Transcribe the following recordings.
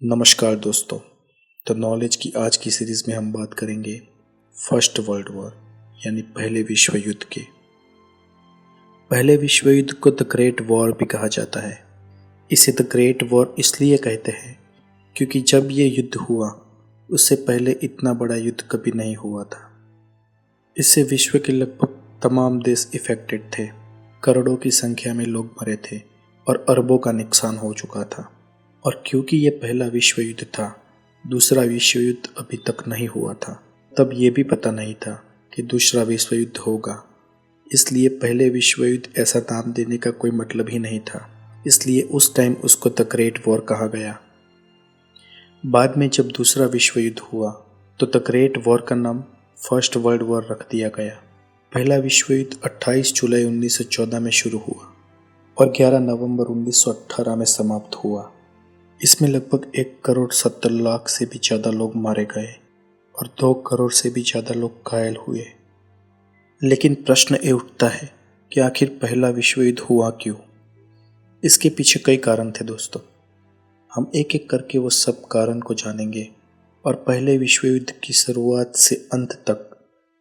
नमस्कार दोस्तों। तो नॉलेज की आज की सीरीज में हम बात करेंगे फर्स्ट वर्ल्ड वॉर यानी पहले विश्व युद्ध के। पहले विश्व युद्ध को द ग्रेट वॉर भी कहा जाता है। इसे द ग्रेट वॉर इसलिए कहते हैं क्योंकि जब ये युद्ध हुआ उससे पहले इतना बड़ा युद्ध कभी नहीं हुआ था। इससे विश्व के लगभग तमाम देश इफेक्टेड थे। करोड़ों की संख्या में लोग मरे थे और अरबों का नुकसान हो चुका था। और क्योंकि ये पहला विश्व युद्ध था, दूसरा विश्व युद्ध अभी तक नहीं हुआ था। तब ये भी पता नहीं था कि दूसरा विश्व युद्ध होगा। इसलिए पहले विश्व युद्ध ऐसा नाम देने का कोई मतलब ही नहीं था। इसलिए उस टाइम उसको द ग्रेट वॉर कहा गया। बाद में जब दूसरा विश्व युद्ध हुआ तो द ग्रेट वॉर का नाम फर्स्ट वर्ल्ड वॉर रख दिया गया। पहला विश्व युद्ध 28 जुलाई 1914 में शुरू हुआ और 11 नवंबर 1918 में समाप्त हुआ। इसमें लगभग 1,70,00,000 से भी ज़्यादा लोग मारे गए और 2 करोड़ से भी ज़्यादा लोग घायल हुए। लेकिन प्रश्न ये उठता है कि आखिर पहला विश्व युद्ध हुआ क्यों? इसके पीछे कई कारण थे दोस्तों। हम एक एक करके वो सब कारण को जानेंगे और पहले विश्व युद्ध की शुरुआत से अंत तक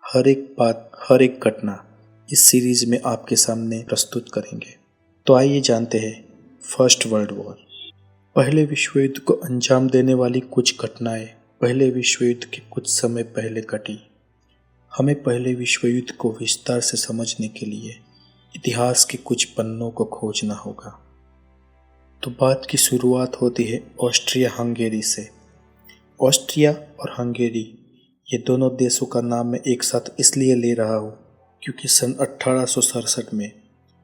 हर एक बात, हर एक घटना इस सीरीज में आपके सामने प्रस्तुत करेंगे। तो आइए जानते हैं फर्स्ट वर्ल्ड वॉर। पहले विश्व युद्ध को अंजाम देने वाली कुछ घटनाएं पहले विश्व युद्ध के कुछ समय पहले घटी। हमें पहले विश्व युद्ध को विस्तार से समझने के लिए इतिहास के कुछ पन्नों को खोजना होगा। तो बात की शुरुआत होती है ऑस्ट्रिया हंगेरी से। ऑस्ट्रिया और हंगेरी ये दोनों देशों का नाम मैं एक साथ इसलिए ले रहा हूँ क्योंकि सन 1867 में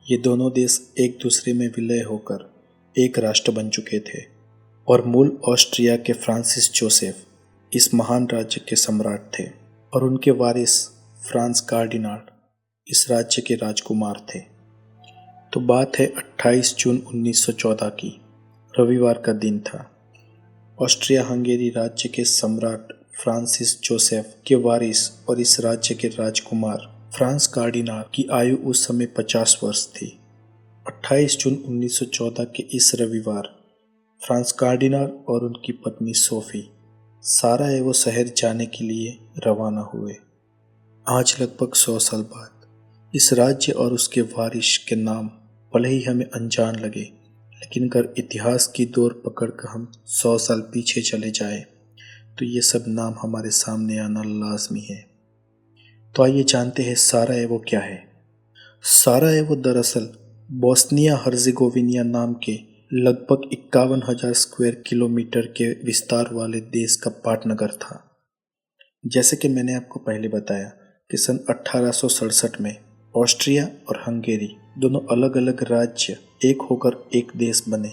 ये दोनों देश एक दूसरे में विलय होकर एक राष्ट्र बन चुके थे और मूल ऑस्ट्रिया के फ्रांसिस जोसेफ इस महान राज्य के सम्राट थे और उनके वारिस फ्रांस कार्डिनाल इस राज्य के राजकुमार थे। तो बात है 28 जून 1914 की। रविवार का दिन था। ऑस्ट्रिया हंगेरी राज्य के सम्राट फ्रांसिस जोसेफ के वारिस और इस राज्य के राजकुमार फ्रांस कार्डिनाल की आयु उस समय 50 वर्ष थी। 28 जून 1914 के इस रविवार फ्रांस कार्डिनाल और उनकी पत्नी सोफी साराएवो शहर जाने के लिए रवाना हुए। आज लगभग 100 साल बाद इस राज्य और उसके वारिस के नाम भले ही हमें अनजान लगे, लेकिन अगर इतिहास की दौर पकड़कर हम 100 साल पीछे चले जाएं, तो ये सब नाम हमारे सामने आना लाजमी है। तो आइए जानते हैं साराएवो क्या है। साराएवो दरअसल बोस्निया हर्जेगोविना नाम के लगभग 51,000 स्क्वायर किलोमीटर के विस्तार वाले देश का पाटनगर था। जैसे कि मैंने आपको पहले बताया कि सन 1867 में ऑस्ट्रिया और हंगेरी दोनों अलग अलग राज्य एक होकर एक देश बने।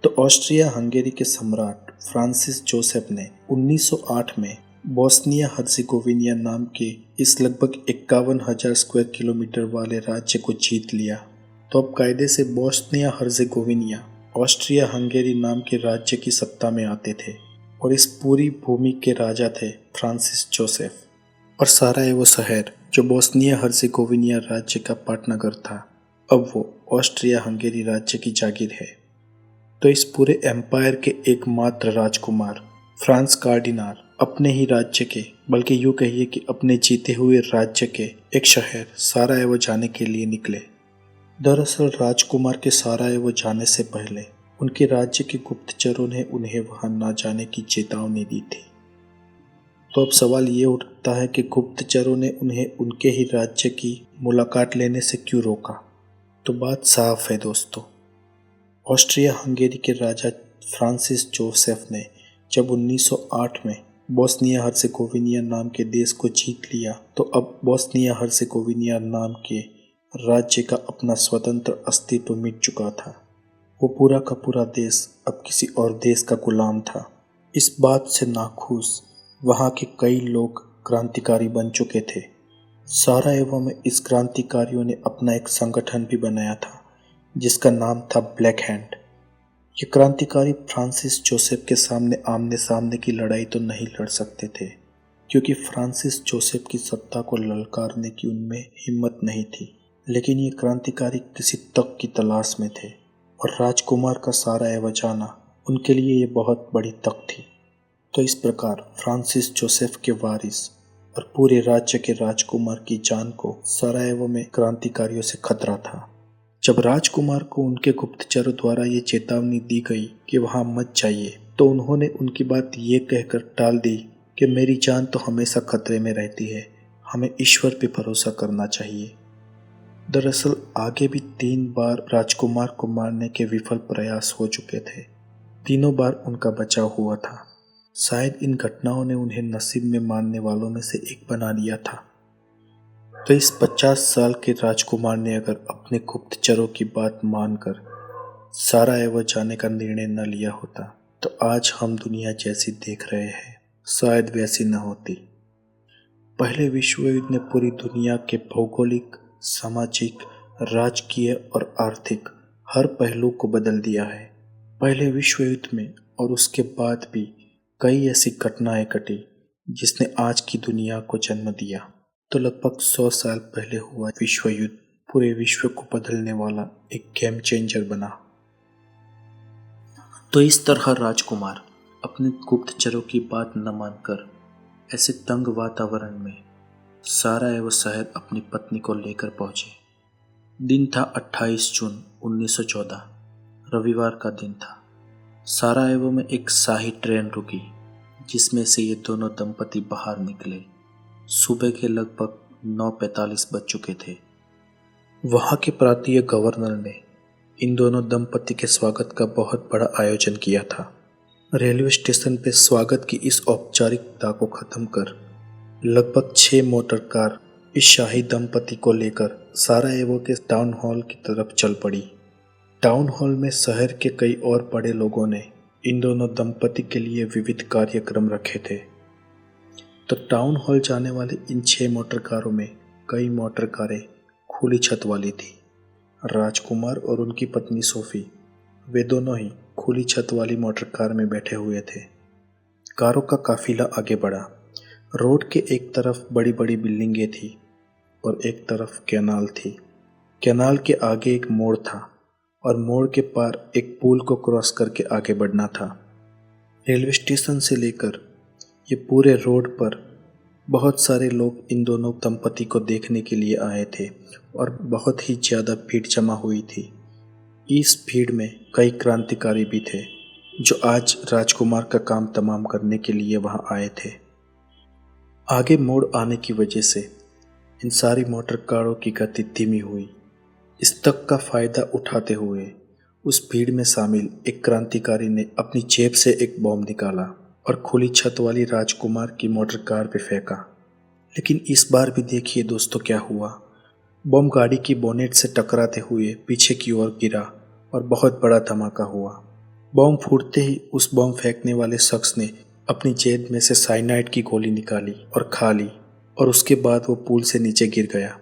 तो ऑस्ट्रिया हंगेरी के सम्राट फ्रांसिस जोसेफ ने 1908 में बोस्निया हर्जेगोविना नाम के इस लगभग 51,000 स्क्वायर किलोमीटर वाले राज्य को जीत लिया। तो अब कायदे से बोस्निया हर्जेगोविना ऑस्ट्रिया हंगेरी नाम के राज्य की सत्ता में आते थे और इस पूरी भूमि के राजा थे फ्रांसिस जोसेफ। और साराएवो शहर जो बोस्निया हर्जेगोविना राज्य का पाटनगर था, अब वो ऑस्ट्रिया हंगेरी राज्य की जागीर है। तो इस पूरे एम्पायर के एकमात्र राजकुमार फ्रांस कार्डिनाल अपने ही राज्य के, बल्कि यूँ कहिए कि अपने जीते हुए राज्य के एक शहर साराएवो जाने के लिए निकले। दरअसल राजकुमार के साराएवो जाने से पहले उनके राज्य के गुप्तचरों ने उन्हें वहां न जाने की चेतावनी दी थी। तो अब सवाल ये उठता है कि गुप्तचरों ने उन्हें उनके ही राज्य की मुलाकात लेने से क्यों रोका। तो बात साफ है दोस्तों। ऑस्ट्रिया हंगेरी के राजा फ्रांसिस जोसेफ ने जब 1908 में बोस्निया हर्जेगोविना नाम के देश को जीत लिया, तो अब बोस्निया हर्जेगोविना नाम के राज्य का अपना स्वतंत्र अस्तित्व मिट चुका था। वो पूरा का पूरा देश अब किसी और देश का गुलाम था। इस बात से नाखुश वहाँ के कई लोग क्रांतिकारी बन चुके थे। साराएवो में इस क्रांतिकारियों ने अपना एक संगठन भी बनाया था जिसका नाम था ब्लैक हैंड। ये क्रांतिकारी फ्रांसिस जोसेफ के सामने आमने सामने की लड़ाई तो नहीं लड़ सकते थे, क्योंकि फ्रांसिस जोसेफ की सत्ता को ललकारने की उनमें हिम्मत नहीं थी। लेकिन ये क्रांतिकारी किसी तक की तलाश में थे और राजकुमार का साराएवो जाना उनके लिए ये बहुत बड़ी तक थी। तो इस प्रकार फ्रांसिस जोसेफ के वारिस और पूरे राज्य के राजकुमार की जान को सरायवो में क्रांतिकारियों से खतरा था। जब राजकुमार को उनके गुप्तचरों द्वारा ये चेतावनी दी गई कि वहां मत जाइए, तो उन्होंने उनकी बात ये कहकर टाल दी कि मेरी जान तो हमेशा खतरे में रहती है, हमें ईश्वर पे भरोसा करना चाहिए। दरअसल आगे भी 3 बार राजकुमार को मारने के विफल प्रयास हो चुके थे। तीनों बार उनका बचाव हुआ था। शायद इन घटनाओं ने उन्हें नसीब में मानने वालों में से एक बना लिया था। तो इस 50 साल के राजकुमार ने अगर अपने गुप्तचरों की बात मानकर सरायवो जाने का निर्णय न लिया होता, तो आज हम दुनिया जैसी देख रहे हैं शायद वैसी न होती। पहले विश्व युद्ध ने पूरी दुनिया के भौगोलिक, सामाजिक, राजकीय और आर्थिक हर पहलू को बदल दिया है। पहले विश्व युद्ध में और उसके बाद भी कई ऐसी घटनाएं घटी जिसने आज की दुनिया को जन्म दिया। तो लगभग 100 साल पहले हुआ विश्व युद्ध पूरे विश्व को बदलने वाला एक गेम चेंजर बना। तो इस तरह राजकुमार अपने गुप्तचरों की बात न मानकर ऐसे तंग वातावरण में सरायवो शहर अपनी पत्नी को लेकर पहुंचे। दिन था 28 जून 1914, रविवार का दिन था। सरायवो में एक शाही ट्रेन रुकी जिसमें से ये दोनों दंपति बाहर निकले। सुबह के लगभग 9:45 बज चुके थे। वहां के प्रांतीय गवर्नर ने इन दोनों दंपति के स्वागत का बहुत बड़ा आयोजन किया था। रेलवे स्टेशन पे स्वागत की इस औपचारिकता को खत्म कर लगभग 6 मोटर कार इस शाही दंपति को लेकर सरायवो के टाउन हॉल की तरफ चल पड़ी। टाउन हॉल में शहर के कई और बड़े लोगों ने इन दोनों दंपति के लिए विविध कार्यक्रम रखे थे। तो टाउन हॉल जाने वाले इन 6 मोटर कारों में कई मोटर कारें खुली छत वाली थी। राजकुमार और उनकी पत्नी सोफी, वे दोनों ही खुली छत वाली मोटर कार में बैठे हुए थे। कारों का काफिला आगे बढ़ा। रोड के एक तरफ बड़ी बड़ी बिल्डिंगें थी और एक तरफ कैनाल थी। कैनाल के आगे एक मोड़ था और मोड़ के पार एक पुल को क्रॉस करके आगे बढ़ना था। रेलवे स्टेशन से लेकर ये पूरे रोड पर बहुत सारे लोग इन दोनों दंपति को देखने के लिए आए थे और बहुत ही ज़्यादा भीड़ जमा हुई थी। इस भीड़ में कई क्रांतिकारी भी थे जो आज राजकुमार का काम तमाम करने के लिए वहां आए थे। आगे मोड़ आने की वजह से इन सारी मोटर कारों की गति धीमी हुई। इस तक का फायदा उठाते हुए उस भीड़ में शामिल एक क्रांतिकारी ने अपनी जेब से एक बॉम्ब निकाला और खुली छत वाली राजकुमार की मोटर कार पे फेंका। लेकिन इस बार भी देखिए दोस्तों क्या हुआ। बॉम्ब गाड़ी की बोनेट से टकराते हुए पीछे की ओर गिरा और बहुत बड़ा धमाका हुआ। बॉम्ब फूटते ही उस बॉम्ब फेंकने वाले शख्स ने अपनी जेब में से साइनाइड की गोली निकाली और खा ली और उसके बाद वो पुल से नीचे गिर गया।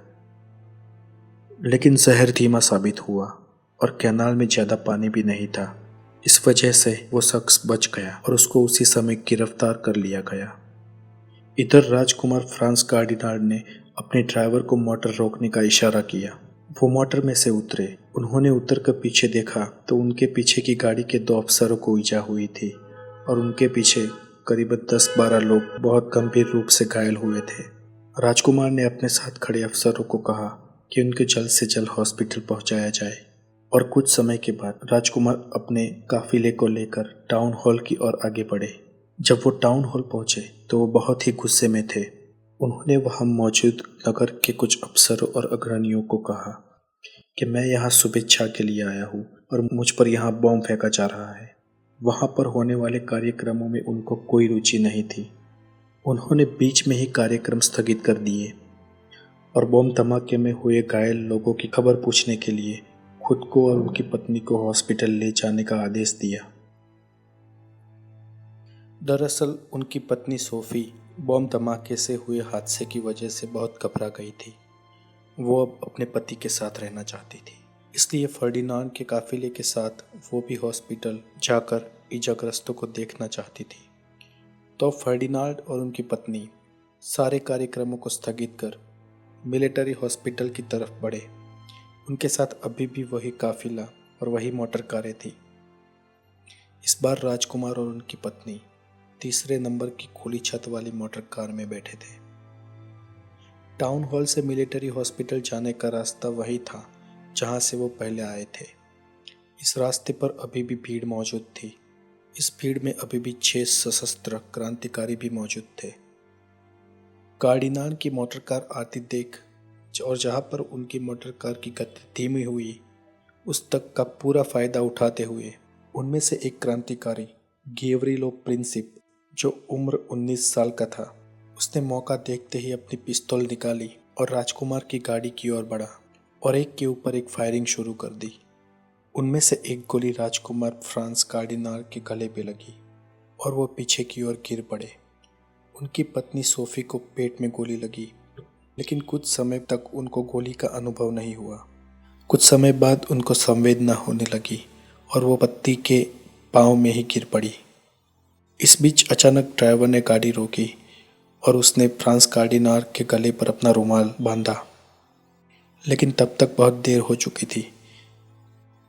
लेकिन जहर धीमा साबित हुआ और कैनाल में ज़्यादा पानी भी नहीं था। इस वजह से वो शख्स बच गया और उसको उसी समय गिरफ्तार कर लिया गया। इधर राजकुमार फ्रांस कार्डिनाल ने अपने ड्राइवर को मोटर रोकने का इशारा किया। वो मोटर में से उतरे। उन्होंने उतर कर पीछे देखा तो उनके पीछे की गाड़ी के 2 अफसरों को ईजा हुई थी और उनके पीछे करीब 10-12 लोग बहुत गंभीर रूप से घायल हुए थे। राजकुमार ने अपने साथ खड़े अफसरों को कहा कि उनको जल्द से जल्द हॉस्पिटल पहुंचाया जाए और कुछ समय के बाद राजकुमार अपने काफिले को लेकर टाउन हॉल की ओर आगे बढ़े। जब वो टाउन हॉल पहुंचे तो वो बहुत ही गुस्से में थे। उन्होंने वहां मौजूद नगर के कुछ अफसरों और अग्रणियों को कहा कि मैं यहाँ शुभेच्छा के लिए आया हूँ और मुझ पर यहाँ बॉम्ब फेंका जा रहा है। वहाँ पर होने वाले कार्यक्रमों में उनको कोई रुचि नहीं थी। उन्होंने बीच में ही कार्यक्रम स्थगित कर दिए और बम धमाके में हुए घायल लोगों की खबर पूछने के लिए खुद को और उनकी पत्नी को हॉस्पिटल ले जाने का आदेश दिया। दरअसल उनकी पत्नी सोफी बम धमाके से हुए हादसे की वजह से बहुत घबरा गई थी। वो अब अपने पति के साथ रहना चाहती थी, इसलिए फर्डिनांड के काफिले के साथ वो भी हॉस्पिटल जाकर इजाग्रस्तों को देखना चाहती थी। तो फर्डिनांड और उनकी पत्नी सारे कार्यक्रमों को स्थगित कर मिलिट्री हॉस्पिटल की तरफ बढ़े। उनके साथ अभी भी वही काफिला और वही मोटर कारें थी। इस बार राजकुमार और उनकी पत्नी तीसरे नंबर की खुली छत वाली मोटर कार में बैठे थे। टाउन हॉल से मिलिट्री हॉस्पिटल जाने का रास्ता वही था जहां से वो पहले आए थे। इस रास्ते पर अभी भी भीड़ मौजूद थी। इस भीड़ में अभी भी 6 सशस्त्र क्रांतिकारी भी मौजूद थे। कार्डिनाल की मोटर कार आती देख और जहां पर उनकी मोटर कार की गति धीमी हुई, उस तक का पूरा फायदा उठाते हुए उनमें से एक क्रांतिकारी गेवरिलो प्रिंसिप, जो उम्र 19 साल का था, उसने मौका देखते ही अपनी पिस्तौल निकाली और राजकुमार की गाड़ी की ओर बढ़ा और एक के ऊपर एक फायरिंग शुरू कर दी। उनमें से एक गोली राजकुमार फ्रांस कार्डिनाल के गले पे लगी और वो पीछे की ओर गिर पड़े। उनकी पत्नी सोफी को पेट में गोली लगी, लेकिन कुछ समय तक उनको गोली का अनुभव नहीं हुआ। कुछ समय बाद उनको संवेदना होने लगी और वो पति के पाँव में ही गिर पड़ी। इस बीच अचानक ड्राइवर ने गाड़ी रोकी और उसने फ्रांस कार्डिनाल के गले पर अपना रुमाल बांधा, लेकिन तब तक बहुत देर हो चुकी थी।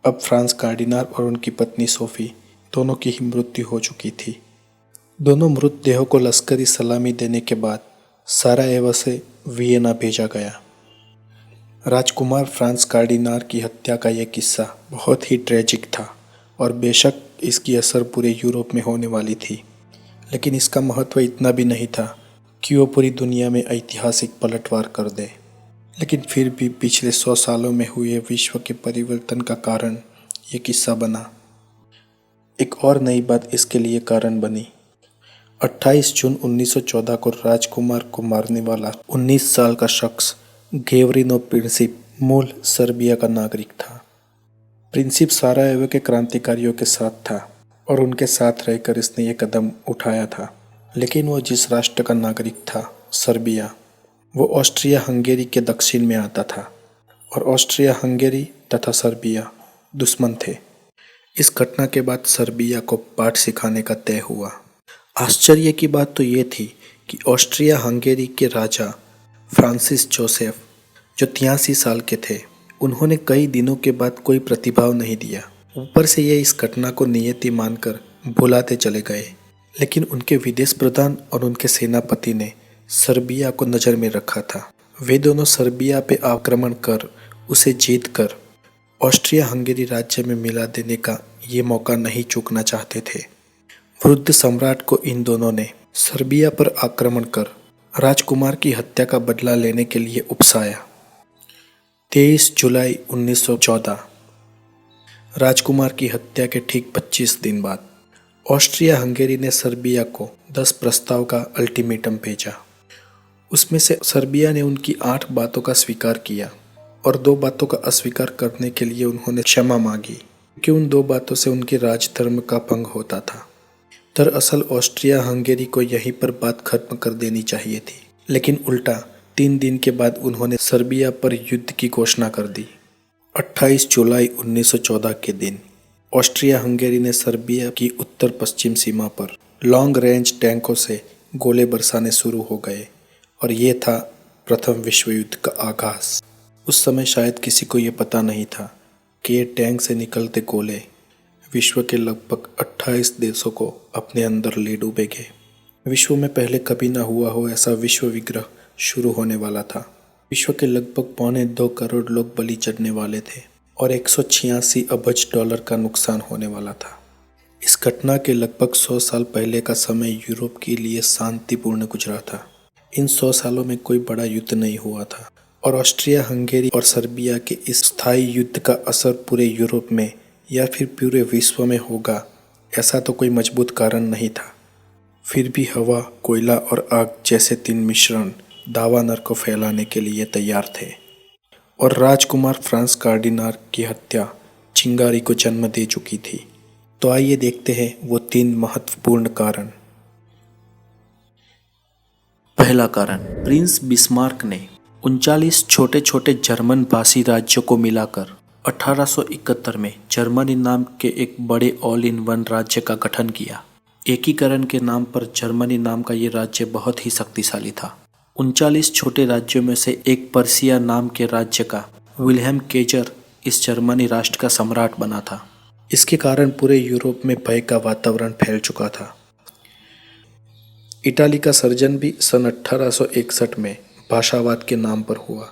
अब फ्रांस कार्डिनाल और उनकी पत्नी सोफी दोनों की ही मृत्यु हो चुकी थी। दोनों मृतदेहों को लश्करी सलामी देने के बाद साराएवो से वियना भेजा गया। राजकुमार फ्रांस कार्डिनाल की हत्या का यह किस्सा बहुत ही ट्रेजिक था और बेशक इसकी असर पूरे यूरोप में होने वाली थी, लेकिन इसका महत्व इतना भी नहीं था कि वो पूरी दुनिया में ऐतिहासिक पलटवार कर दे। लेकिन फिर भी पिछले 100 सालों में हुए विश्व के परिवर्तन का कारण ये किस्सा बना। एक और नई बात इसके लिए कारण बनी। 28 जून 1914 को राजकुमार को मारने वाला 19 साल का शख्स गेवरिनो प्रिंसिप मूल सर्बिया का नागरिक था। प्रिंसिप साराएवो के क्रांतिकारियों के साथ था और उनके साथ रहकर इसने ये कदम उठाया था, लेकिन वो जिस राष्ट्र का नागरिक था, सर्बिया, वो ऑस्ट्रिया हंगेरी के दक्षिण में आता था और ऑस्ट्रिया हंगेरी तथा सर्बिया दुश्मन थे। इस घटना के बाद सर्बिया को पाठ सिखाने का तय हुआ। आश्चर्य की बात तो ये थी कि ऑस्ट्रिया हंगेरी के राजा फ्रांसिस जोसेफ, जो 83 साल के थे, उन्होंने कई दिनों के बाद कोई प्रतिभाव नहीं दिया। ऊपर से ये इस घटना को नियति मानकर भुलाते चले गए, लेकिन उनके विदेश प्रधान और उनके सेनापति ने सर्बिया को नज़र में रखा था। वे दोनों सर्बिया पे आक्रमण कर उसे जीत कर ऑस्ट्रिया हंगेरी राज्य में मिला देने का ये मौका नहीं चूकना चाहते थे। वृद्ध सम्राट को इन दोनों ने सर्बिया पर आक्रमण कर राजकुमार की हत्या का बदला लेने के लिए उकसाया। 23 जुलाई 1914 राजकुमार की हत्या के ठीक 25 दिन बाद ऑस्ट्रिया हंगेरी ने सर्बिया को 10 प्रस्ताव का अल्टीमेटम भेजा। उसमें से सर्बिया ने उनकी 8 बातों का स्वीकार किया और 2 बातों का अस्वीकार करने के लिए उन्होंने क्षमा मांगी, क्योंकि उन 2 बातों से उनके राजधर्म का भंग होता था। दरअसल ऑस्ट्रिया हंगेरी को यहीं पर बात खत्म कर देनी चाहिए थी, लेकिन उल्टा 3 दिन के बाद उन्होंने सर्बिया पर युद्ध की घोषणा कर दी। 28 जुलाई 1914 के दिन ऑस्ट्रिया हंगेरी ने सर्बिया की उत्तर पश्चिम सीमा पर लॉन्ग रेंज टैंकों से गोले बरसाने शुरू हो गए और ये था प्रथम विश्व युद्ध का आगाज। उस समय शायद किसी को ये पता नहीं था कि ये टैंक से निकलते गोले विश्व के लगभग 28 देशों को अपने अंदर ले डूबेंगे। विश्व में पहले कभी ना हुआ हो ऐसा विश्व विग्रह शुरू होने वाला था। विश्व के लगभग 1.25 करोड़ लोग बलि चढ़ने वाले थे और 186 अरब डॉलर का नुकसान होने वाला था। इस घटना के लगभग 100 साल पहले का समय यूरोप के लिए शांतिपूर्ण गुजरा था। इन 100 सालों में कोई बड़ा युद्ध नहीं हुआ था और ऑस्ट्रिया हंगेरी और सर्बिया के इस स्थायी युद्ध का असर पूरे यूरोप में या फिर पूरे विश्व में होगा, ऐसा तो कोई मजबूत कारण नहीं था। फिर भी हवा, कोयला और आग जैसे 3 मिश्रण दावानल को फैलाने के लिए तैयार थे और राजकुमार फ्रांस कार्डिनाल की हत्या चिंगारी को जन्म दे चुकी थी। तो आइए देखते हैं वो 3 महत्वपूर्ण कारण। पहला कारण, प्रिंस बिस्मार्क ने 39 छोटे छोटे जर्मन भाषी राज्यों को मिलाकर 1871 में जर्मनी नाम के एक बड़े ऑल इन वन राज्य का गठन किया। एकीकरण के नाम पर जर्मनी नाम का ये राज्य बहुत ही शक्तिशाली था। 39 छोटे राज्यों में से एक पर्सिया नाम के राज्य का विल्हेम केजर इस जर्मनी राष्ट्र का सम्राट बना था। इसके कारण पूरे यूरोप में भय का वातावरण फैल चुका था। इटाली का सर्जन भी सन 1861 में भाषावाद के नाम पर हुआ,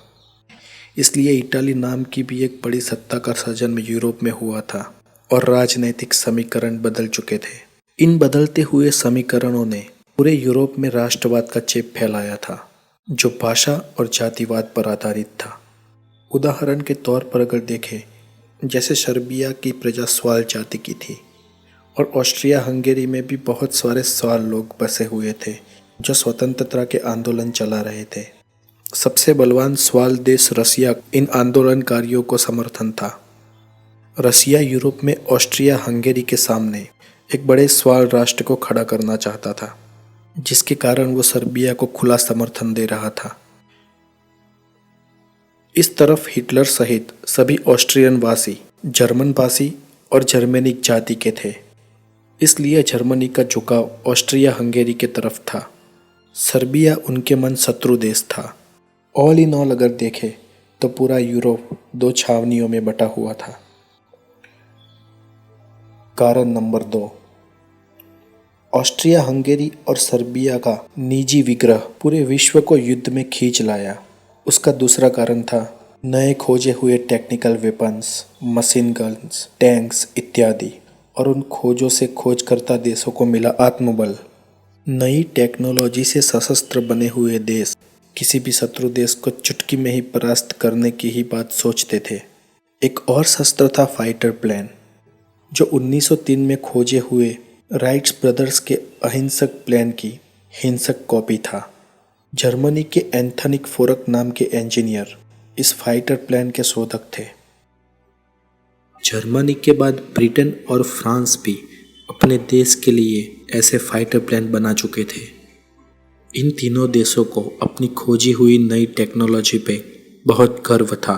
इसलिए इटाली नाम की भी एक बड़ी सत्ता का सर्जन में यूरोप में हुआ था और राजनैतिक समीकरण बदल चुके थे। इन बदलते हुए समीकरणों ने पूरे यूरोप में राष्ट्रवाद का चेप फैलाया था, जो भाषा और जातिवाद पर आधारित था। उदाहरण के तौर पर अगर देखें, जैसे सर्बिया की प्रजा स्वाल जाति की थी और ऑस्ट्रिया हंगेरी में भी बहुत सारे स्वाल लोग बसे हुए थे जो स्वतंत्रता के आंदोलन चला रहे थे। सबसे बलवान स्वाल देश रसिया इन आंदोलनकारियों को समर्थन था। रसिया यूरोप में ऑस्ट्रिया हंगेरी के सामने एक बड़े स्वाल राष्ट्र को खड़ा करना चाहता था, जिसके कारण वो सर्बिया को खुला समर्थन दे रहा था। इस तरफ हिटलर सहित सभी ऑस्ट्रियन वासी जर्मन भाषी और जर्मेनिक जाति के थे, इसलिए जर्मनी का झुकाव ऑस्ट्रिया हंगेरी के तरफ था। सर्बिया उनके मन शत्रु देश था। ऑल इन ऑल अगर देखें तो पूरा यूरोप दो छावनियों में बटा हुआ था। कारण नंबर 2, ऑस्ट्रिया हंगेरी और सर्बिया का निजी विग्रह पूरे विश्व को युद्ध में खींच लाया। उसका दूसरा कारण था नए खोजे हुए technical weapons, machine guns, tanks इत्यादि, और उन खोजों से खोजकर्ता देशों को मिला आत्मबल। नई टेक्नोलॉजी से सशस्त्र बने हुए देश किसी भी शत्रु देश को चुटकी में ही परास्त करने की ही बात सोचते थे। एक और शस्त्र था फाइटर प्लेन, जो 1903 में खोजे हुए राइट्स ब्रदर्स के अहिंसक प्लेन की हिंसक कॉपी था। जर्मनी के एंथनी फोरक नाम के इंजीनियर इस फाइटर प्लेन के शोधक थे। जर्मनी के बाद ब्रिटेन और फ्रांस भी अपने देश के लिए ऐसे फाइटर प्लेन बना चुके थे। इन तीनों देशों को अपनी खोजी हुई नई टेक्नोलॉजी पे बहुत गर्व था।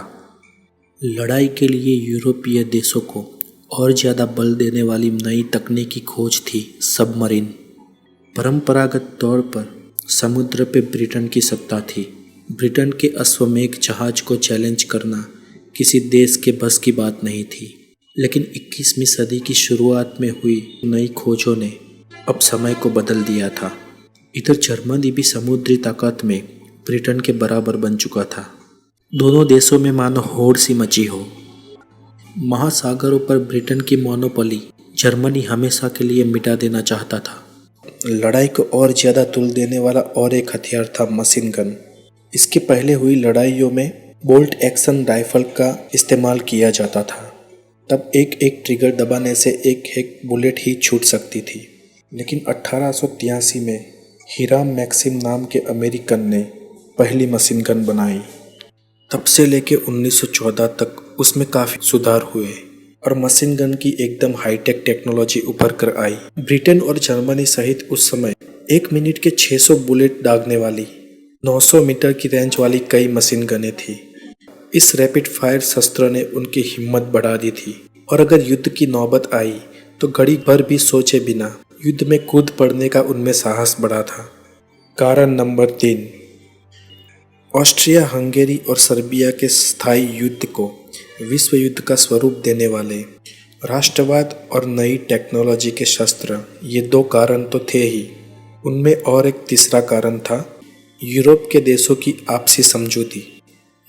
लड़ाई के लिए यूरोपीय देशों को और ज़्यादा बल देने वाली नई तकनीकी खोज थी सबमरीन। परंपरागत तौर पर समुद्र पे ब्रिटेन की सत्ता थी। ब्रिटेन के अश्वमेघ जहाज को चैलेंज करना किसी देश के बस की बात नहीं थी, लेकिन 21वीं सदी की शुरुआत में हुई नई खोजों ने अब समय को बदल दिया था। इधर जर्मनी भी समुद्री ताकत में ब्रिटेन के बराबर बन चुका था। दोनों देशों में मानो होड़ सी मची हो। महासागरों पर ब्रिटेन की मोनोपोली जर्मनी हमेशा के लिए मिटा देना चाहता था। लड़ाई को और ज़्यादा तुल देने वाला और एक हथियार था मशीन गन। इसके पहले हुई लड़ाइयों में बोल्ट एक्शन राइफल का इस्तेमाल किया जाता था। तब एक एक ट्रिगर दबाने से एक एक बुलेट ही छूट सकती थी, लेकिन 1883 में हिराम मैक्सिम नाम के अमेरिकन ने पहली मशीन गन बनाई। तब से लेके 1914 तक उसमें काफ़ी सुधार हुए और मशीन गन की एकदम हाईटेक टेक्नोलॉजी उभर कर आई। ब्रिटेन और जर्मनी सहित उस समय 1 मिनट के 600 बुलेट दागने वाली 900 मीटर की रेंज वाली कई मशीन गनें थी। इस रैपिड फायर शस्त्र ने उनकी हिम्मत बढ़ा दी थी और अगर युद्ध की नौबत आई तो घड़ी भर भी सोचे बिना युद्ध में कूद पड़ने का उनमें साहस बढ़ा था। कारण नंबर 3, ऑस्ट्रिया हंगेरी और सर्बिया के स्थायी युद्ध को विश्व युद्ध का स्वरूप देने वाले राष्ट्रवाद और नई टेक्नोलॉजी के शस्त्र, ये 2 कारण तो थे ही। उनमें और एक तीसरा कारण था यूरोप के देशों की आपसी समझौती।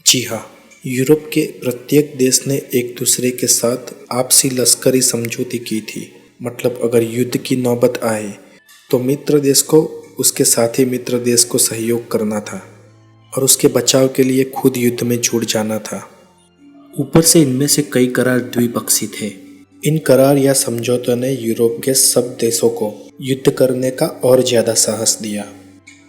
जी हाँ, यूरोप के प्रत्येक देश ने एक दूसरे के साथ आपसी लश्करी समझौती की थी। मतलब अगर युद्ध की नौबत आए तो मित्र देश को उसके साथी मित्र देश को सहयोग करना था और उसके बचाव के लिए खुद युद्ध में जुट जाना था। ऊपर से इनमें से कई करार द्विपक्षीय थे। इन करार या समझौतों ने यूरोप के सब देशों को युद्ध करने का और ज़्यादा साहस दिया।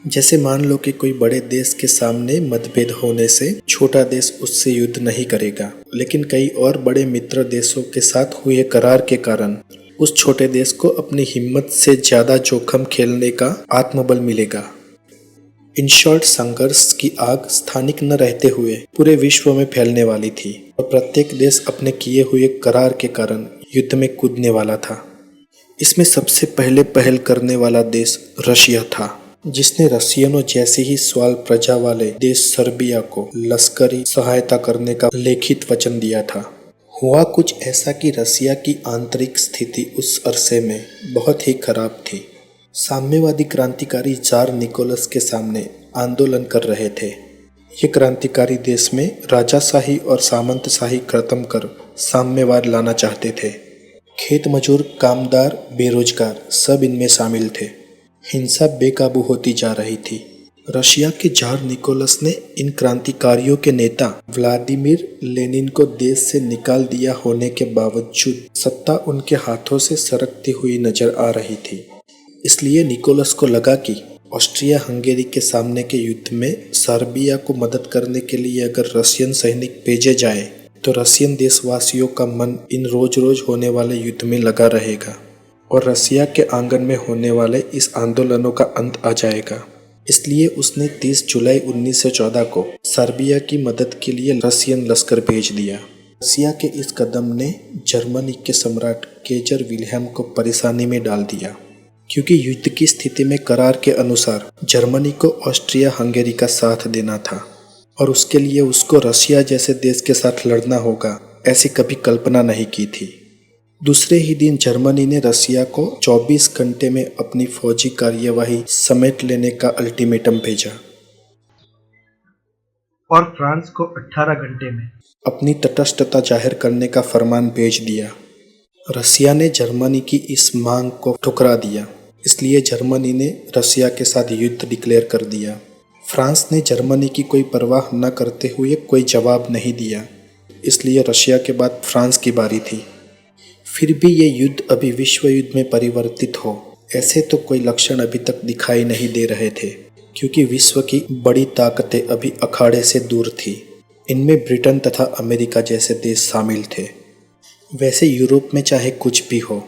जैसे मान लो कि कोई बड़े देश के सामने मतभेद होने से छोटा देश उससे युद्ध नहीं करेगा, लेकिन कई और बड़े मित्र देशों के साथ हुए करार के कारण उस छोटे देश को अपनी हिम्मत से ज़्यादा जोखिम खेलने का आत्मबल मिलेगा। इन शॉर्ट, संघर्ष की आग स्थानिक न रहते हुए पूरे विश्व में फैलने वाली थी और प्रत्येक देश अपने किए हुए करार के कारण युद्ध में कूदने वाला था। इसमें सबसे पहले पहल करने वाला देश रशिया था, जिसने रशियनों जैसे ही स्वाल प्रजा वाले देश सर्बिया को लश्करी सहायता करने का लिखित वचन दिया था। हुआ कुछ ऐसा कि रसिया की आंतरिक स्थिति उस अरसे में बहुत ही खराब थी। साम्यवादी क्रांतिकारी जार निकोलस के सामने आंदोलन कर रहे थे। ये क्रांतिकारी देश में राजाशाही और सामंतशाही खत्म कर साम्यवाद लाना चाहते थे। खेत मजूर, कामदार, बेरोजगार सब इनमें शामिल थे। हिंसा बेकाबू होती जा रही थी। रशिया के जार निकोलस ने इन क्रांतिकारियों के नेता व्लादिमीर लेनिन को देश से निकाल दिया होने के बावजूद सत्ता उनके हाथों से सरकती हुई नजर आ रही थी। इसलिए निकोलस को लगा कि ऑस्ट्रिया हंगेरी के सामने के युद्ध में सर्बिया को मदद करने के लिए अगर रशियन सैनिक भेजे जाए तो रशियन देशवासियों का मन इन रोज रोज होने वाले युद्ध में लगा रहेगा और रसिया के आंगन में होने वाले इस आंदोलनों का अंत आ जाएगा। इसलिए उसने 30 जुलाई 1914 को सर्बिया की मदद के लिए रशियन लश्कर भेज दिया। रसिया के इस कदम ने जर्मनी के सम्राट केजर विल्हेम को परेशानी में डाल दिया, क्योंकि युद्ध की स्थिति में करार के अनुसार जर्मनी को ऑस्ट्रिया हंगेरी का साथ देना था और उसके लिए उसको रशिया जैसे देश के साथ लड़ना होगा, ऐसी कभी कल्पना नहीं की थी। दूसरे ही दिन जर्मनी ने रसिया को 24 घंटे में अपनी फौजी कार्यवाही समेट लेने का अल्टीमेटम भेजा और फ्रांस को 18 घंटे में अपनी तटस्थता जाहिर करने का फरमान भेज दिया। रसिया ने जर्मनी की इस मांग को ठुकरा दिया, इसलिए जर्मनी ने रसिया के साथ युद्ध डिक्लेयर कर दिया। फ्रांस ने जर्मनी की कोई परवाह न करते हुए कोई जवाब नहीं दिया, इसलिए रशिया के बाद फ्रांस की बारी थी। फिर भी ये युद्ध अभी विश्व युद्ध में परिवर्तित हो, ऐसे तो कोई लक्षण अभी तक दिखाई नहीं दे रहे थे, क्योंकि विश्व की बड़ी ताकतें अभी अखाड़े से दूर थी। इनमें ब्रिटेन तथा अमेरिका जैसे देश शामिल थे। वैसे यूरोप में चाहे कुछ भी हो,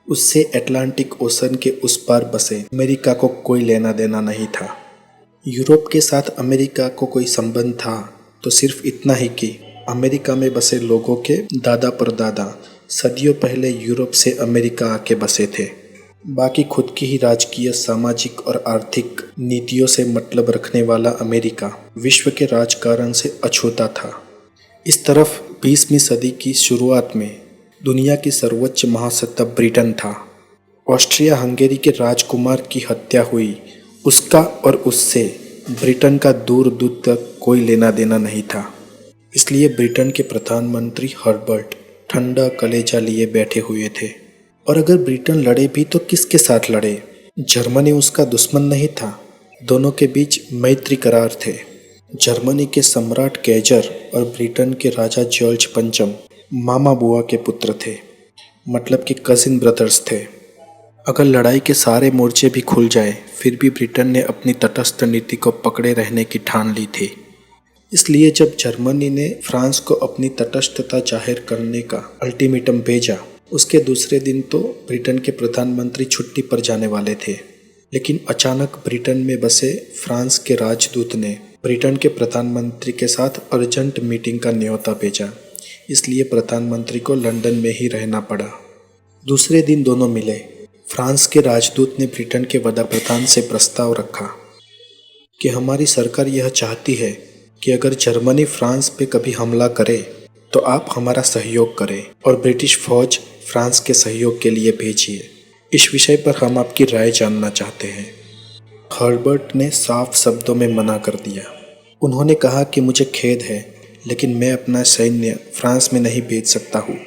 उससे अटलांटिक ओशन के उस पार बसे अमेरिका को कोई लेना देना नहीं था। यूरोप के साथ अमेरिका को कोई संबंध था तो सिर्फ इतना ही कि अमेरिका में बसे लोगों के दादा परदादा सदियों पहले यूरोप से अमेरिका आके बसे थे। बाकी खुद की ही राजकीय, सामाजिक और आर्थिक नीतियों से मतलब रखने वाला अमेरिका विश्व के राजकारण से अछूता था। इस तरफ 20वीं सदी की शुरुआत में दुनिया की सर्वोच्च महासत्ता ब्रिटेन था। ऑस्ट्रिया हंगेरी के राजकुमार की हत्या हुई, उसका और उससे ब्रिटेन का दूर दूर तक कोई लेना देना नहीं था। इसलिए ब्रिटेन के प्रधानमंत्री हर्बर्ट ठंडा कलेजा लिए बैठे हुए थे। और अगर ब्रिटेन लड़े भी तो किसके साथ लड़े? जर्मनी उसका दुश्मन नहीं था, दोनों के बीच मैत्री करार थे। जर्मनी के सम्राट केजर और ब्रिटेन के राजा जॉर्ज पंचम मामा बुआ के पुत्र थे, मतलब कि कजिन ब्रदर्स थे। अगर लड़ाई के सारे मोर्चे भी खुल जाए फिर भी ब्रिटेन ने अपनी तटस्थ नीति को पकड़े रहने की ठान ली थी। इसलिए जब जर्मनी ने फ्रांस को अपनी तटस्थता जाहिर करने का अल्टीमेटम भेजा, उसके दूसरे दिन तो ब्रिटेन के प्रधानमंत्री छुट्टी पर जाने वाले थे। लेकिन अचानक ब्रिटेन में बसे फ्रांस के राजदूत ने ब्रिटेन के प्रधानमंत्री के साथ अर्जेंट मीटिंग का न्योता भेजा, इसलिए प्रधानमंत्री को लंदन में ही रहना पड़ा। दूसरे दिन दोनों मिले। फ्रांस के राजदूत ने ब्रिटेन के वडाप्रधान से प्रस्ताव रखा कि हमारी सरकार यह चाहती है कि अगर जर्मनी फ्रांस पे कभी हमला करे तो आप हमारा सहयोग करें और ब्रिटिश फौज फ्रांस के सहयोग के लिए भेजिए। इस विषय पर हम आपकी राय जानना चाहते हैं। हर्बर्ट ने साफ शब्दों में मना कर दिया। उन्होंने कहा कि मुझे खेद है, लेकिन मैं अपना सैन्य फ्रांस में नहीं भेज सकता हूँ।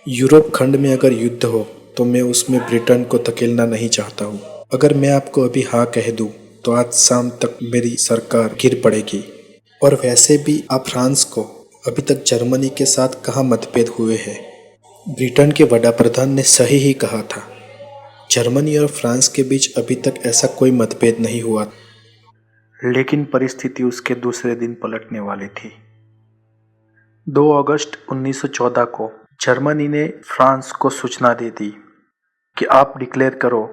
यूरोप खंड में अगर युद्ध हो तो मैं उसमें ब्रिटेन को धकेलना नहीं चाहता हूँ। अगर मैं आपको अभी हाँ कह दूँ तो आज शाम तक मेरी सरकार गिर पड़ेगी। और वैसे भी आप फ्रांस को अभी तक जर्मनी के साथ कहाँ मतभेद हुए हैं? ब्रिटेन के वडाप्रधान ने सही ही कहा था। जर्मनी और फ्रांस के बीच अभी तक ऐसा कोई मतभेद नहीं हुआ, लेकिन परिस्थिति उसके दूसरे दिन पलटने वाली थी। 2 अगस्त 1914 को जर्मनी ने फ्रांस को सूचना दे दी कि आप डिक्लेयर करो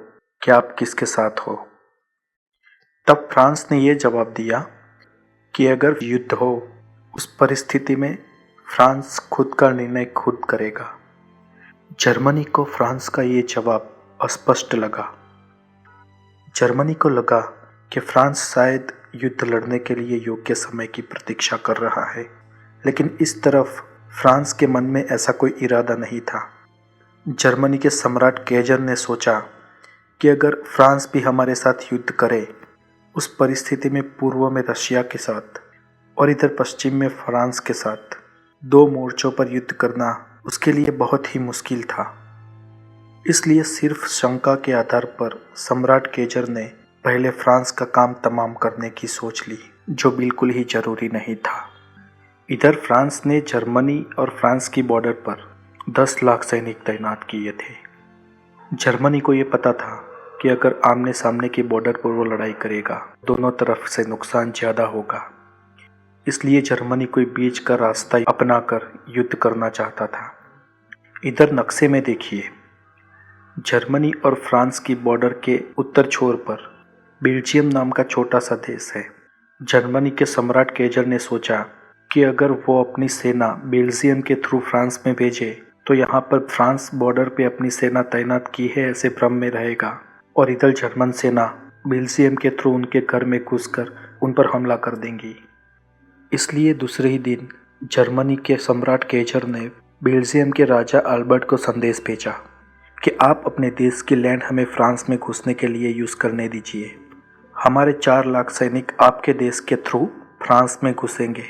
कि आप किसके साथ हो। तब फ्रांस ने यह जवाब दिया कि अगर युद्ध हो उस परिस्थिति में फ्रांस खुद का निर्णय खुद करेगा। जर्मनी को फ्रांस का ये जवाब अस्पष्ट लगा। जर्मनी को लगा कि फ्रांस शायद युद्ध लड़ने के लिए योग्य समय की प्रतीक्षा कर रहा है, लेकिन इस तरफ फ्रांस के मन में ऐसा कोई इरादा नहीं था। जर्मनी के सम्राट केजर ने सोचा कि अगर फ्रांस भी हमारे साथ युद्ध करे, उस परिस्थिति में पूर्व में रशिया के साथ और इधर पश्चिम में फ्रांस के साथ दो मोर्चों पर युद्ध करना उसके लिए बहुत ही मुश्किल था। इसलिए सिर्फ शंका के आधार पर सम्राट केजर ने पहले फ्रांस का काम तमाम करने की सोच ली, जो बिल्कुल ही जरूरी नहीं था। इधर फ्रांस ने जर्मनी और फ्रांस की बॉर्डर पर 10 लाख सैनिक तैनात किए थे। जर्मनी को ये पता था कि अगर आमने सामने की बॉर्डर पर वो लड़ाई करेगा, दोनों तरफ से नुकसान ज़्यादा होगा। इसलिए जर्मनी कोई बीच का रास्ता अपनाकर युद्ध करना चाहता था। इधर नक्शे में देखिए, जर्मनी और फ्रांस की बॉर्डर के उत्तर छोर पर बेल्जियम नाम का छोटा सा देश है। जर्मनी के सम्राट केजर ने सोचा कि अगर वो अपनी सेना बेल्जियम के थ्रू फ्रांस में भेजे तो यहाँ पर फ्रांस बॉर्डर पे अपनी सेना तैनात की है ऐसे भ्रम में रहेगा, और इधर जर्मन सेना बेल्जियम के थ्रू उनके घर में घुसकर उन पर हमला कर देंगी। इसलिए दूसरे ही दिन जर्मनी के सम्राट केजर ने बेल्जियम के राजा अल्बर्ट को संदेश भेजा कि आप अपने देश की लैंड हमें फ्रांस में घुसने के लिए यूज़ करने दीजिए। हमारे 4 लाख सैनिक आपके देश के थ्रू फ्रांस में घुसेंगे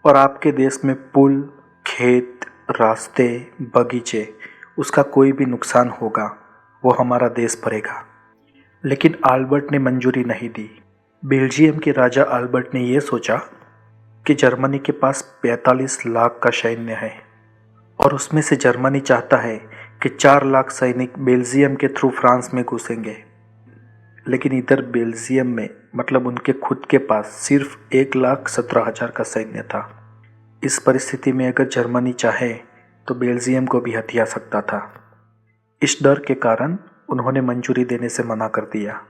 और आपके देश में पुल, खेत, रास्ते, बगीचे, उसका कोई भी नुकसान होगा वो हमारा देश भरेगा। लेकिन अल्बर्ट ने मंजूरी नहीं दी। बेल्जियम के राजा अल्बर्ट ने यह सोचा कि जर्मनी के पास 45 लाख का सैन्य है और उसमें से जर्मनी चाहता है कि 4 लाख सैनिक बेल्जियम के थ्रू फ्रांस में घुसेंगे। लेकिन इधर बेल्जियम में मतलब उनके खुद के पास सिर्फ 1,17,000 का सैन्य था। इस परिस्थिति में अगर जर्मनी चाहे तो बेल्जियम को भी हथिया सकता था। इस डर के कारण उन्होंने मंजूरी देने से मना कर दिया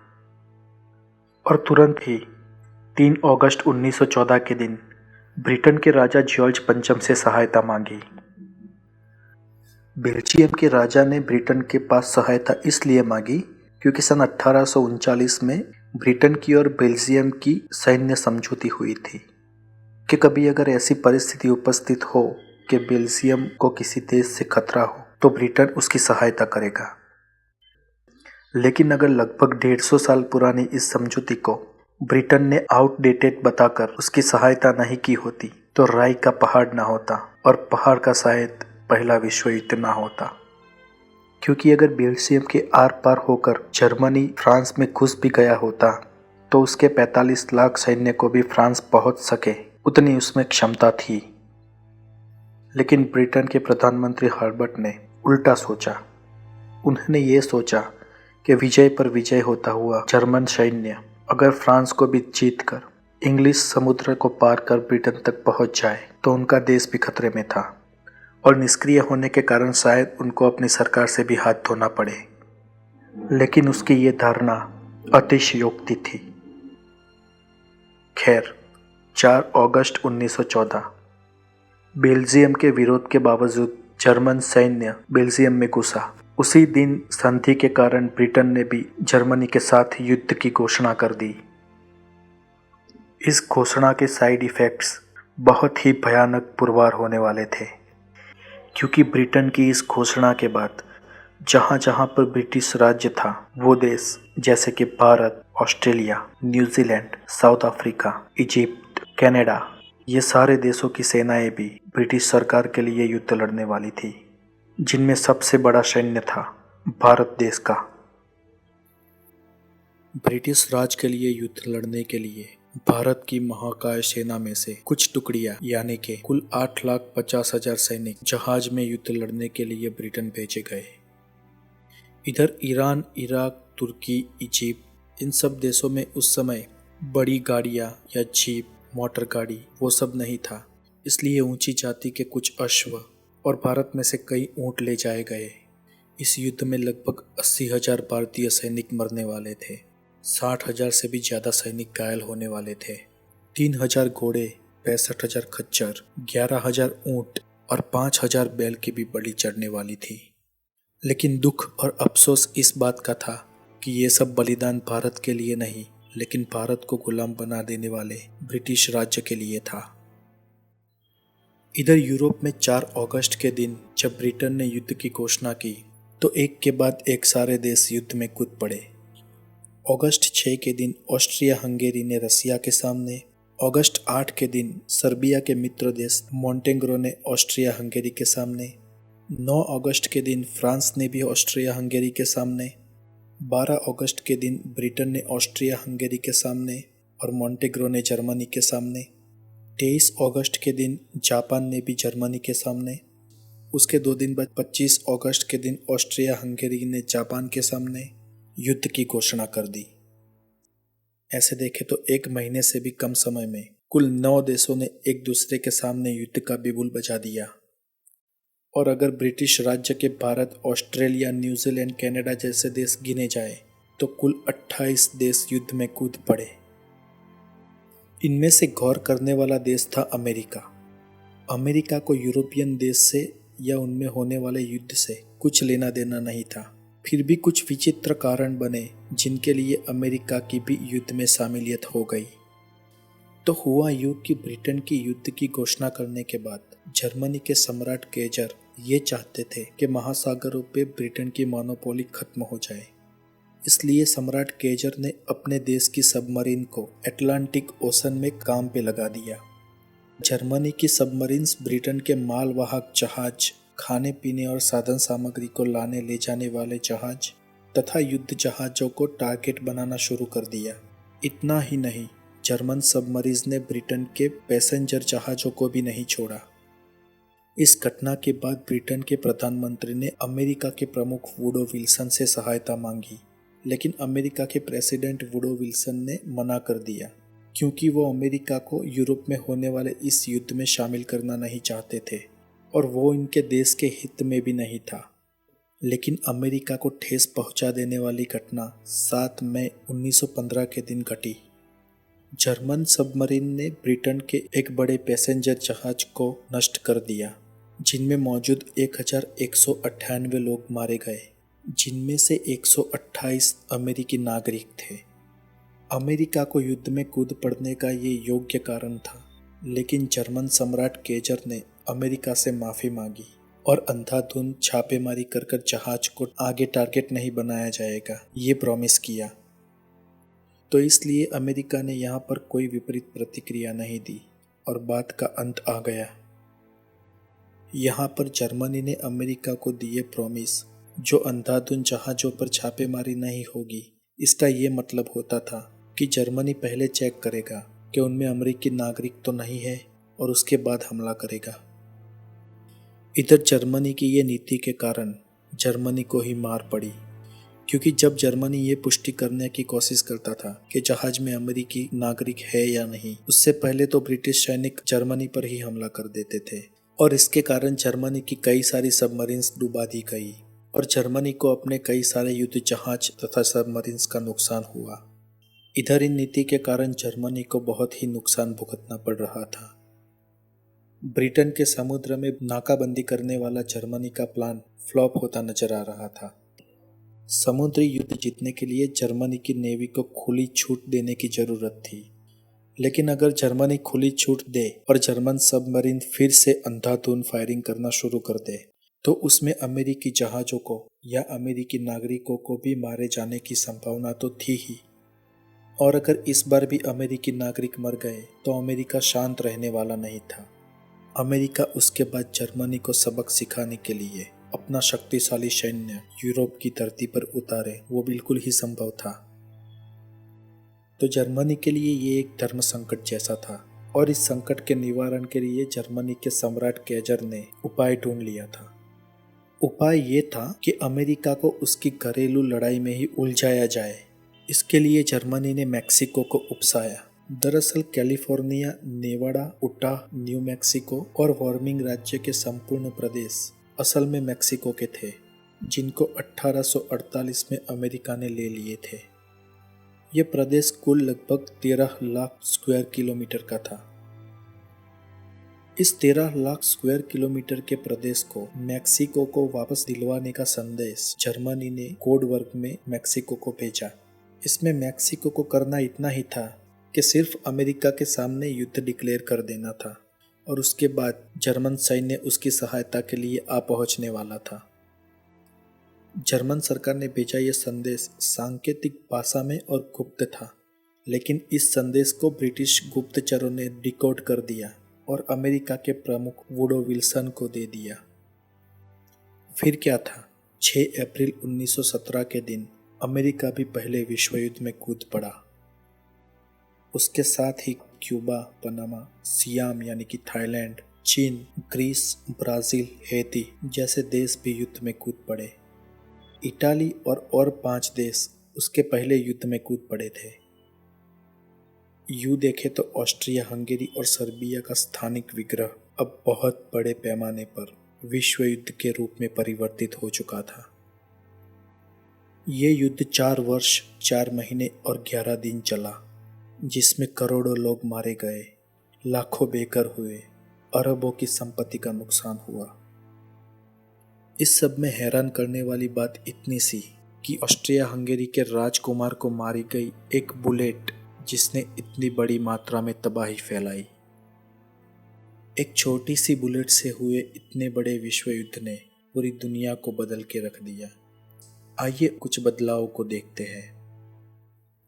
और तुरंत ही 3 अगस्त 1914 के दिन ब्रिटेन के राजा जॉर्ज पंचम से सहायता मांगी। बेल्जियम के राजा ने ब्रिटेन के पास सहायता इसलिए मांगी क्योंकि सन 1839 में ब्रिटेन की और बेल्जियम की सैन्य समझौती हुई थी कि कभी अगर ऐसी परिस्थिति उपस्थित हो कि बेल्जियम को किसी देश से खतरा हो तो ब्रिटेन उसकी सहायता करेगा। लेकिन अगर लगभग 150 साल पुरानी इस समझौती को ब्रिटेन ने आउटडेटेड बताकर उसकी सहायता नहीं की होती तो राई का पहाड़ ना होता और पहाड़ का शायद पहला विश्व युद्ध ना होता। क्योंकि अगर बेल्जियम के आर पार होकर जर्मनी फ्रांस में घुस भी गया होता तो उसके 45 लाख सैन्य को भी फ्रांस पहुंच सके उतनी उसमें क्षमता थी। लेकिन ब्रिटेन के प्रधानमंत्री हर्बर्ट ने उल्टा सोचा। उन्होंने ये सोचा कि विजय पर विजय होता हुआ जर्मन सैन्य अगर फ्रांस को भी जीतकर इंग्लिश समुद्र को पार कर ब्रिटेन तक पहुंच जाए तो उनका देश भी खतरे में था और निष्क्रिय होने के कारण शायद उनको अपनी सरकार से भी हाथ धोना पड़े। लेकिन उसकी ये धारणा अतिशयोक्ति थी। खैर, 4 अगस्त 1914 बेल्जियम के विरोध के बावजूद जर्मन सैन्य बेल्जियम में घुसा। उसी दिन संधि के कारण ब्रिटेन ने भी जर्मनी के साथ युद्ध की घोषणा कर दी। इस घोषणा के साइड इफ़ेक्ट्स बहुत ही भयानक पुरवार होने वाले थे, क्योंकि ब्रिटेन की इस घोषणा के बाद जहाँ जहाँ पर ब्रिटिश राज्य था वो देश जैसे कि Bharat, Australia, New Zealand, south Africa, Egypt, Canada, ये सारे देशों की सेनाएं भी ब्रिटिश सरकार के लिए युद्ध लड़ने वाली थी, जिनमें सबसे बड़ा सैन्य था भारत देश का। ब्रिटिश राज के लिए युद्ध लड़ने के लिए भारत की महाकाय सेना में से कुछ टुकड़ियां यानी कि कुल 8,50,000 सैनिक जहाज में युद्ध लड़ने के लिए ब्रिटेन भेजे गए। इधर ईरान, इराक, तुर्की, इजिप्ट, इन सब देशों में उस समय बड़ी गाड़ियां या जीप, मोटर गाड़ी वो सब नहीं था, इसलिए ऊंची जाति के कुछ अश्व और भारत में से कई ऊंट ले जाए गए। इस युद्ध में लगभग 80,000 भारतीय सैनिक मरने वाले थे, 60,000 से भी ज़्यादा सैनिक घायल होने वाले थे। 3,000 घोड़े, 65,000 खच्चर, 11,000 ऊंट और 5,000 बैल की भी बलि चढ़ने वाली थी। लेकिन दुख और अफसोस इस बात का था कि ये सब बलिदान भारत के लिए नहीं, लेकिन भारत को गुलाम बना देने वाले ब्रिटिश राज्य के लिए था। इधर यूरोप में 4 अगस्त के दिन जब ब्रिटेन ने युद्ध की घोषणा की तो एक के बाद एक सारे देश युद्ध में कूद पड़े। अगस्त 6 के दिन ऑस्ट्रिया हंगेरी ने रसिया के सामने, अगस्त 8 के दिन सर्बिया के मित्र देश मोंटेग्रो ने ऑस्ट्रिया हंगेरी के सामने, 9 अगस्त के दिन फ्रांस ने भी ऑस्ट्रिया हंगेरी के सामने, 12 अगस्त के दिन ब्रिटेन ने ऑस्ट्रिया हंगेरी के सामने और मोंटेग्रो ने जर्मनी के सामने, 23 अगस्त के दिन जापान ने भी जर्मनी के सामने, उसके 2 दिन बाद 25 अगस्त के दिन ऑस्ट्रिया हंगेरी ने जापान के सामने युद्ध की घोषणा कर दी। ऐसे देखें तो 1 महीने से भी कम समय में कुल 9 देशों ने एक दूसरे के सामने युद्ध का बिगुल बजा दिया। और अगर ब्रिटिश राज्य के भारत, ऑस्ट्रेलिया, न्यूजीलैंड, कनाडा जैसे देश गिने जाए तो कुल 28 देश युद्ध में कूद पड़े। इनमें से गौर करने वाला देश था अमेरिका। अमेरिका को यूरोपियन देश से या उनमें होने वाले युद्ध से कुछ लेना देना नहीं था। फिर भी कुछ विचित्र कारण बने जिनके लिए अमेरिका की भी युद्ध में शामिलियत हो गई। तो हुआ यूं कि ब्रिटेन की युद्ध की घोषणा करने के बाद जर्मनी के सम्राट केजर ये चाहते थे कि महासागरों पे ब्रिटेन की मोनोपोली खत्म हो जाए। इसलिए सम्राट केजर ने अपने देश की सबमरीन को अटलांटिक ओशन में काम पे लगा दिया। जर्मनी की सबमरीन्स ब्रिटेन के मालवाहक जहाज, खाने पीने और साधन सामग्री को लाने ले जाने वाले जहाज तथा युद्ध जहाजों को टारगेट बनाना शुरू कर दिया। इतना ही नहीं, जर्मन सबमरीन्स ने ब्रिटेन के पैसेंजर जहाजों को भी नहीं छोड़ा। इस घटना के बाद ब्रिटेन के प्रधानमंत्री ने अमेरिका के प्रमुख वुडो विल्सन से सहायता मांगी, लेकिन अमेरिका के प्रेसिडेंट वुडो विल्सन ने मना कर दिया क्योंकि वो अमेरिका को यूरोप में होने वाले इस युद्ध में शामिल करना नहीं चाहते थे और वो इनके देश के हित में भी नहीं था। लेकिन अमेरिका को ठेस पहुंचा देने वाली घटना 7 मई 1915 के दिन घटी। जर्मन सबमरीन ने ब्रिटेन के एक बड़े पैसेंजर जहाज को नष्ट कर दिया, जिनमें मौजूद 1198 लोग मारे गए, जिनमें से 128 अमेरिकी नागरिक थे। अमेरिका को युद्ध में कूद पड़ने का ये योग्य कारण था, लेकिन जर्मन सम्राट केजर ने अमेरिका से माफ़ी मांगी और अंधाधुंध छापेमारी कर जहाज को आगे टारगेट नहीं बनाया जाएगा ये प्रॉमिस किया। तो इसलिए अमेरिका ने यहाँ पर कोई विपरीत प्रतिक्रिया नहीं दी और बात का अंत आ गया। यहाँ पर जर्मनी ने अमेरिका को दिए प्रॉमिस जो अंधाधुंध जहाजों पर छापेमारी नहीं होगी। इसका ये मतलब होता था कि जर्मनी पहले चेक करेगा कि उनमें अमेरिकी नागरिक तो नहीं है और उसके बाद हमला करेगा। इधर जर्मनी की ये नीति के कारण जर्मनी को ही मार पड़ी, क्योंकि जब जर्मनी ये पुष्टि करने की कोशिश करता था कि जहाज में अमेरिकी नागरिक है या नहीं, उससे पहले तो ब्रिटिश सैनिक जर्मनी पर ही हमला कर देते थे और इसके कारण जर्मनी की कई सारी सबमरीन्स डुबा दी गई और जर्मनी को अपने कई सारे युद्ध जहाज तथा सबमरीन्स का नुकसान हुआ। इधर इन नीति के कारण जर्मनी को बहुत ही नुकसान भुगतना पड़ रहा था। ब्रिटेन के समुद्र में नाकाबंदी करने वाला जर्मनी का प्लान फ्लॉप होता नजर आ रहा था। समुद्री युद्ध जीतने के लिए जर्मनी की नेवी को खुली छूट देने की जरूरत थी, लेकिन अगर जर्मनी खुली छूट दे और जर्मन सबमरीन फिर से अंधाधुंध फायरिंग करना शुरू कर दे तो उसमें अमेरिकी जहाजों को या अमेरिकी नागरिकों को भी मारे जाने की संभावना तो थी ही। और अगर इस बार भी अमेरिकी नागरिक मर गए तो अमेरिका शांत रहने वाला नहीं था। अमेरिका उसके बाद जर्मनी को सबक सिखाने के लिए अपना शक्तिशाली सैन्य यूरोप की धरती पर उतारे, वो बिल्कुल ही संभव था। तो जर्मनी के लिए ये एक धर्म संकट जैसा था और इस संकट के निवारण के लिए जर्मनी के सम्राट केजर ने उपाय ढूंढ लिया था। उपाय ये था कि अमेरिका को उसकी घरेलू लड़ाई में ही उलझाया जाए। इसके लिए जर्मनी ने मैक्सिको को उकसाया। दरअसल California, Nevada, Utah, new Mexico और वार्मिंग राज्य के संपूर्ण प्रदेश असल में मैक्सिको के थे, जिनको 1848 में अमेरिका ने ले लिए थे। ये प्रदेश कुल लगभग 13 लाख स्क्वायर किलोमीटर का था। इस 13 लाख स्क्वायर किलोमीटर के प्रदेश को मैक्सिको को वापस दिलवाने का संदेश जर्मनी ने कोड वर्क में मैक्सिको को भेजा। इसमें मैक्सिको को करना इतना ही था कि सिर्फ अमेरिका के सामने युद्ध डिक्लेयर कर देना था और उसके बाद जर्मन सैन्य उसकी सहायता के लिए आ पहुंचने वाला था। जर्मन सरकार ने भेजा यह संदेश सांकेतिक भाषा में और गुप्त था, लेकिन इस संदेश को ब्रिटिश गुप्तचरों ने डिकोड कर दिया और अमेरिका के प्रमुख वुडो विल्सन को दे दिया। फिर क्या था, 6 अप्रैल 1917 के दिन अमेरिका भी पहले विश्व युद्ध में कूद पड़ा। उसके साथ ही क्यूबा, पनामा, सियाम यानी कि थाईलैंड, चीन, ग्रीस, ब्राजील, हैती जैसे देश भी युद्ध में कूद पड़े। इटाली और 5 देश उसके पहले युद्ध में कूद पड़े थे। यूं देखे तो ऑस्ट्रिया, हंगेरी और सर्बिया का स्थानिक विग्रह अब बहुत बड़े पैमाने पर विश्व युद्ध के रूप में परिवर्तित हो चुका था। ये युद्ध 4 वर्ष, 4 महीने और 11 दिन चला, जिसमें करोड़ों लोग मारे गए, लाखों बेघर हुए, अरबों की संपत्ति का नुकसान हुआ। इस सब में हैरान करने वाली बात इतनी सी कि ऑस्ट्रिया हंगेरी के राजकुमार को मारी गई एक बुलेट जिसने इतनी बड़ी मात्रा में तबाही फैलाई। एक छोटी सी बुलेट से हुए इतने बड़े विश्व युद्ध ने पूरी दुनिया को बदल के रख दिया। आइए कुछ बदलाव को देखते हैं।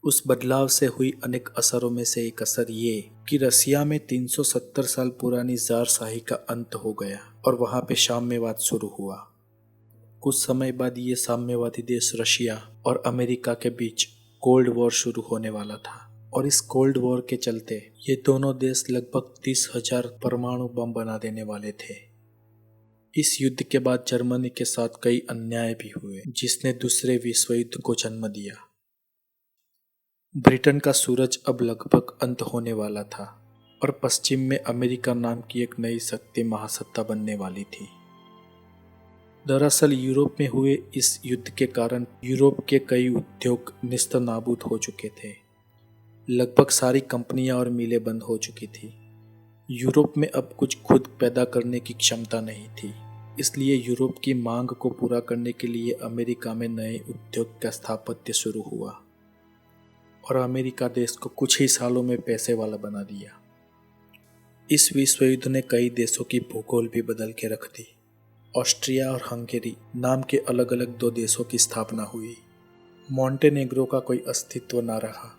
उस बदलाव से हुई अनेक असरों में से एक असर ये कि रसिया में 370 साल पुरानी ज़ारशाही का अंत हो गया और वहां पे साम्यवाद शुरू हुआ। कुछ समय बाद ये साम्यवादी देश रशिया और अमेरिका के बीच कोल्ड वॉर शुरू होने वाला था और इस कोल्ड वॉर के चलते ये दोनों देश लगभग 30,000 परमाणु बम बना देने वाले थे। इस युद्ध के बाद जर्मनी के साथ कई अन्याय भी हुए जिसने दूसरे विश्व युद्ध को जन्म दिया। ब्रिटेन का सूरज अब लगभग अंत होने वाला था और पश्चिम में अमेरिका नाम की एक नई शक्ति महासत्ता बनने वाली थी। दरअसल यूरोप में हुए इस युद्ध के कारण यूरोप के कई उद्योग निस्तनाबूद हो चुके थे। लगभग सारी कंपनियां और मिलें बंद हो चुकी थी। यूरोप में अब कुछ खुद पैदा करने की क्षमता नहीं थी, इसलिए यूरोप की मांग को पूरा करने के लिए अमेरिका में नए उद्योग का स्थापत्य शुरू हुआ और अमेरिका देश को कुछ ही सालों में पैसे वाला बना दिया। इस विश्व युद्ध ने कई देशों की भूगोल भी बदल के रख दी। ऑस्ट्रिया और हंगेरी नाम के अलग अलग 2 देशों की स्थापना हुई। मॉन्टेनेग्रो का कोई अस्तित्व न रहा।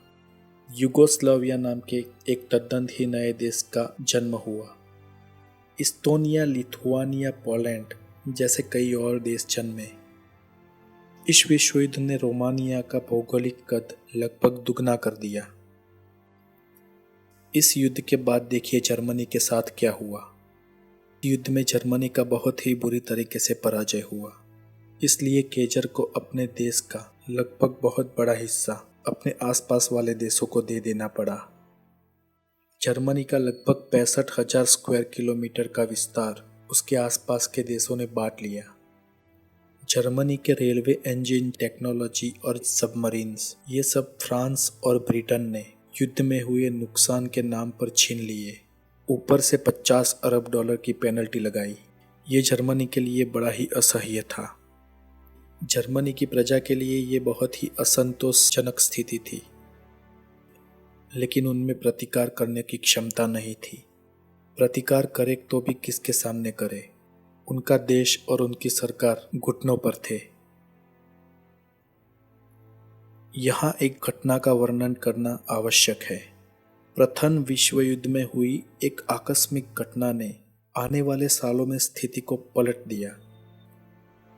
युगोस्लाविया नाम के एक तद्दन ही नए देश का जन्म हुआ। इस्तोनिया, लिथुआनिया, पोलैंड जैसे कई और देश जन्मे। इस विश्व युद्ध ने रोमानिया का भौगोलिक कद लगभग दुगना कर दिया। इस युद्ध के बाद देखिए जर्मनी के साथ क्या हुआ। युद्ध में जर्मनी का बहुत ही बुरी तरीके से पराजय हुआ, इसलिए केजर को अपने देश का लगभग बहुत बड़ा हिस्सा अपने आसपास वाले देशों को दे देना पड़ा। जर्मनी का लगभग 65,000 स्क्वायर किलोमीटर का विस्तार उसके आसपास के देशों ने बांट लिया। जर्मनी के रेलवे इंजन, टेक्नोलॉजी और सबमरीन्स ये सब फ्रांस और ब्रिटेन ने युद्ध में हुए नुकसान के नाम पर छीन लिए। ऊपर से 50 अरब डॉलर की पेनल्टी लगाई। ये जर्मनी के लिए बड़ा ही असह्य था। जर्मनी की प्रजा के लिए ये बहुत ही असंतोषजनक स्थिति थी, लेकिन उनमें प्रतिकार करने की क्षमता नहीं थी। प्रतिकार करे तो भी किसके सामने करे? उनका देश और उनकी सरकार घुटनों पर थे। यहाँ एक घटना का वर्णन करना आवश्यक है। प्रथम विश्व युद्ध में हुई एक आकस्मिक घटना ने आने वाले सालों में स्थिति को पलट दिया।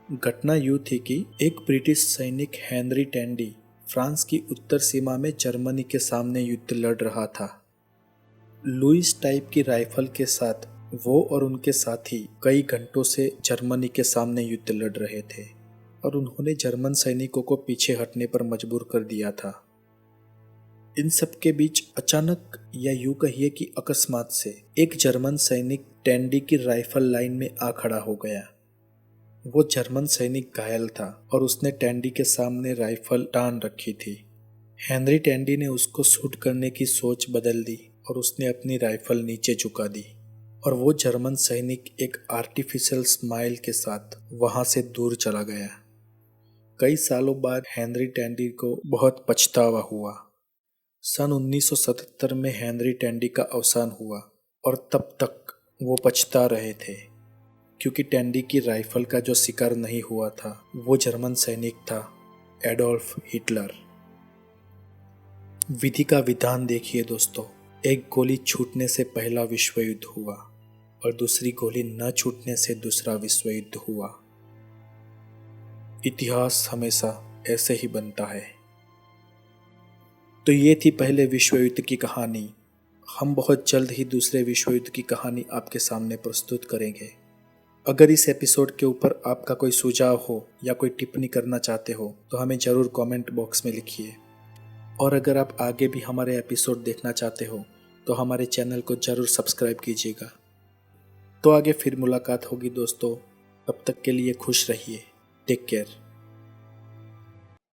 घटना यूं थी कि एक ब्रिटिश सैनिक हेनरी टैंडी फ्रांस की उत्तर सीमा में जर्मनी के सामने युद्ध लड़ रहा था। लुइस टाइप की राइफल के साथ वो और उनके साथी कई घंटों से जर्मनी के सामने युद्ध लड़ रहे थे और उन्होंने जर्मन सैनिकों को पीछे हटने पर मजबूर कर दिया था। इन सब के बीच अचानक या यूं कहिए कि अकस्मात से एक जर्मन सैनिक टैंडी की राइफल लाइन में आ खड़ा हो गया। वो जर्मन सैनिक घायल था और उसने टैंडी के सामने राइफल तान रखी थी। हेनरी टैंडी ने उसको शूट करने की सोच बदल दी और उसने अपनी राइफल नीचे झुका दी और वो जर्मन सैनिक एक आर्टिफिशियल स्माइल के साथ वहां से दूर चला गया। कई सालों बाद हेनरी टैंडी को बहुत पछतावा हुआ। सन 1977 में हेनरी टैंडी का अवसान हुआ और तब तक वो पछता रहे थे क्योंकि टैंडी की राइफल का जो शिकार नहीं हुआ था वो जर्मन सैनिक था, एडोल्फ हिटलर। विधि का विधान देखिए दोस्तों, एक गोली छूटने से पहला विश्व युद्ध हुआ और दूसरी गोली न छूटने से दूसरा विश्व युद्ध हुआ। इतिहास हमेशा ऐसे ही बनता है। तो ये थी पहले विश्व युद्ध की कहानी। हम बहुत जल्द ही दूसरे विश्व युद्ध की कहानी आपके सामने प्रस्तुत करेंगे। अगर इस एपिसोड के ऊपर आपका कोई सुझाव हो या कोई टिप्पणी करना चाहते हो तो हमें ज़रूर कमेंट बॉक्स में लिखिए। और अगर आप आगे भी हमारे एपिसोड देखना चाहते हो तो हमारे चैनल को ज़रूर सब्सक्राइब कीजिएगा। तो आगे फिर मुलाकात होगी दोस्तों, तब तक के लिए खुश रहिए। Take care.